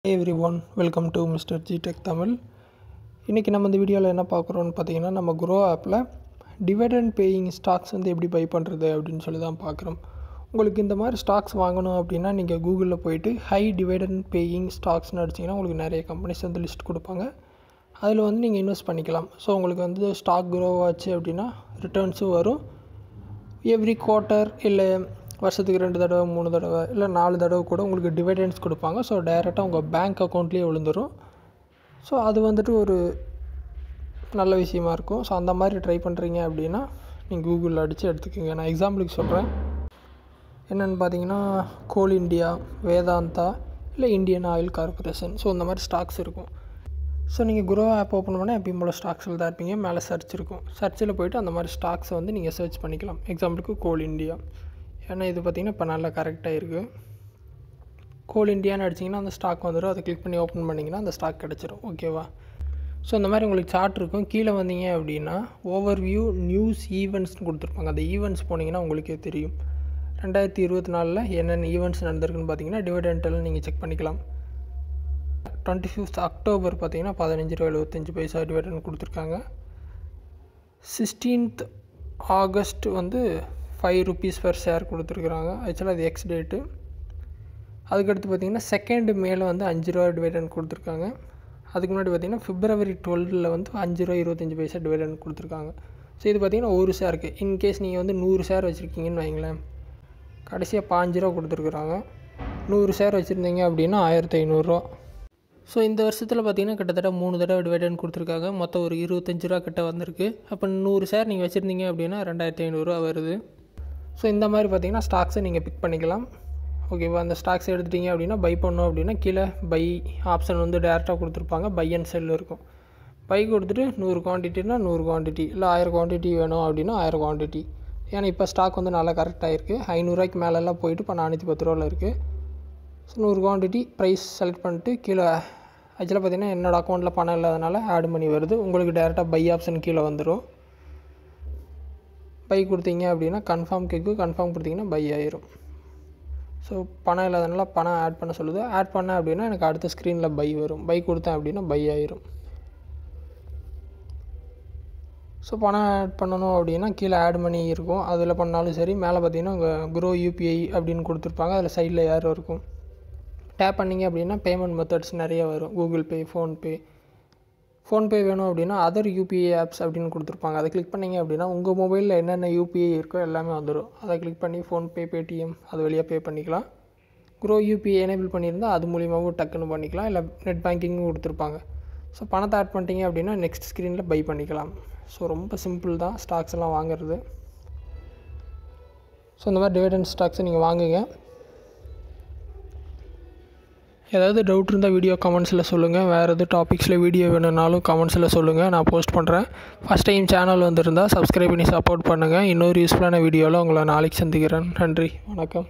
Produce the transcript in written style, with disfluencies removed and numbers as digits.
Hey everyone, welcome to Mr. G Tech Tamil. இன்றைக்கி நம்ம இந்த வீடியோவில் என்ன பார்க்குறோன்னு பார்த்தீங்கன்னா, நம்ம Grow ஆப்பில் டிவிடெண்ட் பேயிங் ஸ்டாக்ஸ் வந்து எப்படி பை பண்ணுறது அப்படின்னு சொல்லி தான் பார்க்குறோம். உங்களுக்கு இந்த மாதிரி ஸ்டாக்ஸ் வாங்கணும் அப்படின்னா நீங்கள் கூகுளில் போயிட்டு ஹை டிவிடெண்ட் பேயிங் ஸ்டாக்ஸ்னு அடிச்சிங்கன்னா உங்களுக்கு நிறைய கம்பெனிஸ் வந்து லிஸ்ட் கொடுப்பாங்க. அதில் வந்து நீங்கள் இன்வெஸ்ட் பண்ணிக்கலாம். ஸோ உங்களுக்கு வந்து ஸ்டாக் க்ரோ ஆச்சு அப்படின்னா ரிட்டர்ன்ஸும் வரும். எவ்ரி குவார்ட்டர் இல்லை வருஷத்துக்கு 2 தடவை 3 தடவை இல்லை 4 தடவை கூட உங்களுக்கு டிவிடெண்ட்ஸ் கொடுப்பாங்க. ஸோ டைரெக்டாக உங்கள் பேங்க் அக்கௌண்ட்லேயே விழுந்துடும். ஸோ அது வந்துட்டு ஒரு நல்ல விஷயமா இருக்கும். ஸோ அந்த மாதிரி ட்ரை பண்ணுறீங்க அப்படின்னா நீங்கள் கூகுளில் அடித்து எடுத்துக்கோங்க. நான் எக்ஸாம்பிளுக்கு சொல்கிறேன். என்னென்னு பார்த்தீங்கன்னா, கோல் இண்டியா, வேதாந்தா இல்லை இந்தியன் ஆயில் கார்பரேஷன். ஸோ இந்த மாதிரி ஸ்டாக்ஸ் இருக்கும். ஸோ நீங்கள் Grow ஆப் ஓப்பன் பண்ணால் எப்பயும் போல் ஸ்டாக்ஸில் தான் இருப்பீங்க. மேலே சர்ச் இருக்கும். சர்ச்சில் போய்ட்டு அந்த மாதிரி ஸ்டாக்ஸை வந்து நீங்கள் சர்ச் பண்ணிக்கலாம். எக்ஸாம்பிளுக்கு கோல் இண்டியா. ஏன்னா இது பார்த்திங்கன்னா இப்போ நல்லா கரெக்டாக இருக்குது. கோல் இண்டியான்னு அடிச்சிங்கன்னா அந்த ஸ்டாக் வந்துடும். அதை கிளிக் பண்ணி ஓப்பன் பண்ணிங்கன்னா அந்த ஸ்டாக் கிடச்சிரும். ஓகேவா? ஸோ இந்த மாதிரி உங்களுக்கு சார்ட் இருக்கும். கீழே வந்தீங்க அப்படின்னா ஓவர்வியூ நியூஸ் ஈவெண்ட்ஸ்னு கொடுத்துருப்பாங்க. அந்த ஈவெண்ட்ஸ் போனீங்கன்னா உங்களுக்கே தெரியும் 2024 என்னென்ன ஈவெண்ட்ஸ் நடந்திருக்குன்னு பார்த்தீங்கன்னா டிவிடெண்டெல்லாம் நீங்கள் செக் பண்ணிக்கலாம். 25th அக்டோபர் பார்த்தீங்கன்னா 15 ரூபா 75 டிவிடெண்ட் கொடுத்துருக்காங்க. 16th ஆகஸ்ட் வந்து 5 rupees per ஷேர் கொடுத்துருக்குறாங்க. ஆக்சுவலாக அது எக்ஸ் டேட்டு. அதுக்கடுத்து பார்த்திங்கன்னா 2nd மேல வந்து 5 ரூபா டிவிடெண்ட் கொடுத்துருக்காங்க. அதுக்கு முன்னாடி பார்த்திங்கன்னா February 12 வந்து 5 ரூபா 25 டிவிடெண்ட் கொடுத்துருக்காங்க. ஸோ இது பார்த்திங்கன்னா ஒரு ஷேருக்கு. இன்கேஸ் நீங்கள் வந்து 100 ஷேர் வச்சுருக்கீங்கன்னு வைங்களேன், கடைசியாக 5 ரூபா கொடுத்துருக்குறாங்க. 100 ஷேர் வச்சுருந்தீங்க அப்படின்னா 1500 ரூபா. ஸோ இந்த வருஷத்தில் பார்த்திங்கன்னா கிட்டத்தட்ட 3 தடவை டிவிடெண்ட் கொடுத்துருக்காங்க. மொத்தம் ஒரு 25 ரூபா கிட்ட வந்திருக்கு. அப்போ 100 ஷேர் நீங்கள் வச்சுருந்தீங்க அப்படின்னா 2500 ரூபா வருது. ஸோ இந்த மாதிரி பார்த்திங்கன்னா ஸ்டாக்ஸை நீங்கள் பிக் பண்ணிக்கலாம். ஓகேவா? அந்த ஸ்டாக்ஸ் எடுத்துட்டிங்க அப்படின்னா பை பண்ணோம் அப்படின்னா கீழே பை ஆப்ஷன் வந்து டேரெக்டாக கொடுத்துருப்பாங்க. பை அண்ட் செல் இருக்கும். பை கொடுத்துட்டு 100 குவான்டிட்டினா 100 குவான்டிட்டி, இல்லை 1000 குவான்டிட்டி வேணும் அப்படின்னா 1000 குவான்டிட்டி. ஏன்னா இப்போ ஸ்டாக் வந்து நல்லா கரெக்டாக இருக்குது. 500 ரூபாய்க்கு மேலெல்லாம் போயிட்டு இப்போ 410 ரூபாவில் இருக்குது. ஸோ 100 குவான்டிட்டி ப்ரைஸ் செலக்ட் பண்ணிட்டு கீழே ஆக்சுவலாக பார்த்திங்கன்னா என்னோடய அக்கௌண்ட்டில் பணம் இல்லாதனால ஆட் பண்ணி வருது. உங்களுக்கு டேரெக்டாக பை ஆப்ஷன் கீழே வந்துடும். பை கொடுத்தீங்க அப்படின்னா கன்ஃபார்ம் கேட்கும். கன்ஃபார்ம் கொடுத்தீங்கன்னா பை ஆயிரும். ஸோ பணம் இல்லாதனால பணம் ஆட் பண்ண சொல்லுது. ஆட் பண்ணேன் அப்படின்னா எனக்கு அடுத்த ஸ்க்ரீனில் பை வரும். பை கொடுத்தேன் அப்படின்னா பை ஆயிரும். ஸோ பணம் ஆட் பண்ணணும் அப்படின்னா கீழே ஆட் மணி இருக்கும். அதில் பண்ணாலும் சரி. மேலே பார்த்தீங்கன்னா உங்கள் Grow UPI அப்படின்னு கொடுத்துருப்பாங்க. அதில் சைடில் யாரும் இருக்கும். டேப் பண்ணிங்க அப்படின்னா பேமெண்ட் மெத்தட்ஸ் நிறைய வரும். கூகுள் பே, ஃபோன்பே வேணும் அப்படின்னா அதர் UPI ஆப்ஸ் அப்படின்னு கொடுத்துருப்பாங்க. அதை கிளிக் பண்ணிங்க அப்படின்னா உங்கள் மொபைலில் என்னென்ன UPI இருக்கோ எல்லாமே வந்துடும். அதை கிளிக் பண்ணி ஃபோன்பே, பேடிஎம் அது வழியாக பே பண்ணிக்கலாம். Grow UPI எனேபிள் பண்ணியிருந்தால் அது மூலியமாகவும் டக்குன்னு பண்ணிக்கலாம். இல்லை நெட் பேங்கிங்கும் கொடுத்துருப்பாங்க. ஸோ பணத்தை ஆட் பண்ணிட்டீங்க அப்படின்னா நெக்ஸ்ட் ஸ்க்ரீனில் பை பண்ணிக்கலாம். ஸோ ரொம்ப சிம்பிள் தான் ஸ்டாக்ஸ் எல்லாம் வாங்குறது. ஸோ இந்த மாதிரி டிவிடெண்ட் ஸ்டாக்ஸை நீங்கள் வாங்குங்க. ஏதாவது டவுட் இருந்தால் வீடியோ கமெண்ட்ஸில் சொல்லுங்கள். வேறு எது டாபிக்ஸில் வீடியோ வேணும்னாலும் கமெண்ட்ஸில் சொல்லுங்கள். நான் போஸ்ட் பண்ணுறேன். ஃபஸ்ட் டைம் சேனல் வந்திருந்தால் சப்ஸ்கிரைப் பண்ணி சப்போர்ட் பண்ணுங்கள். இன்னொரு யூஸ்ஃபுல்லான வீடியோவில் உங்களை நாளைக்கு சந்திக்கிறேன். நன்றி, வணக்கம்.